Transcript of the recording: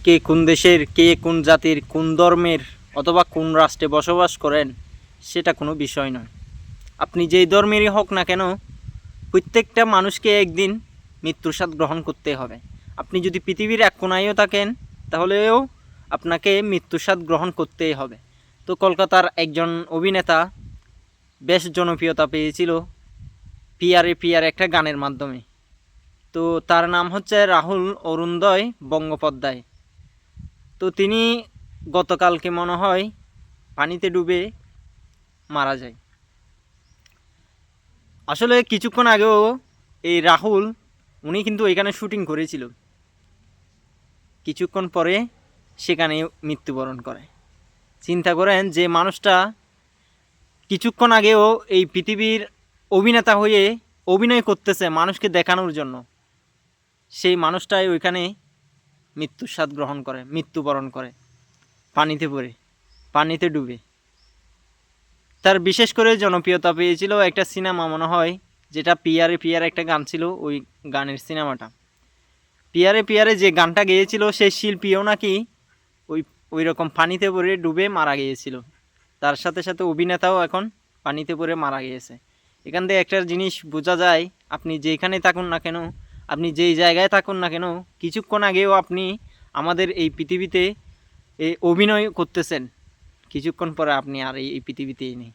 কে কোন দেশের, কে কোন জাতির, কোন ধর্মের অথবা কোন রাষ্ট্রে বসবাস করেন সেটা কোনো বিষয় নয়। আপনি যেই ধর্মেরই হোক না কেন, প্রত্যেকটা মানুষকে একদিন মৃত্যুর স্বাদ গ্রহণ করতে হবে। আপনি যদি পৃথিবীর এক কোনায়ও থাকেন তাহলেও আপনাকে মৃত্যুর স্বাদ গ্রহণ করতেই হবে। তো কলকাতার একজন অভিনেতা বেশ জনপ্রিয়তা পেয়েছিল পিয়ারে পিয়ারে একটা গানের মাধ্যমে। তো তার নাম হচ্ছে রাহুল অরুণোদয় বন্দ্যোপাধ্যায়। তো তিনি গতকালকে মনে হয় পানিতে ডুবে মারা যায়। আসলে কিছুক্ষণ আগেও এই রাহুল উনি কিন্তু এখানে শুটিং করেছিল, কিছুক্ষণ পরে সেখানে মৃত্যুবরণ করে। চিন্তা করেন যে মানুষটা কিছুক্ষণ আগেও এই পৃথিবীর অভিনেতা হয়ে অভিনয় করতেছে মানুষকে দেখানোর জন্য, সেই মানুষটাই ওইখানে মৃত্যুর স্বাদ গ্রহণ করে, মৃত্যুবরণ করে পানিতে পড়ে, পানিতে ডুবে। তার বিশেষ করে জনপ্রিয়তা পেয়েছিল একটা সিনেমা মনে হয়, যেটা পিয়ারে পিয়ারে একটা গান ছিল, ওই গানের সিনেমাটা। পিয়ারে পিয়ারে যে গানটা গেয়েছিল সেই শিল্পীও নাকি ওই ওই রকম পানিতে পড়ে ডুবে মারা গিয়েছিল। তার সাথে সাথে অভিনেতাও এখন পানিতে পড়ে মারা গিয়েছে। এখান থেকে একটা জিনিস বোঝা যায়, আপনি যেখানে থাকুন না কেন, আপনি যেই জায়গায় থাকুন না কেন, কিছুক্ষণ আগেও আপনি আমাদের এই পৃথিবীতে অভিনয় করতেছেন, কিছুক্ষণ পরে আপনি আর এই পৃথিবীতেই নেই।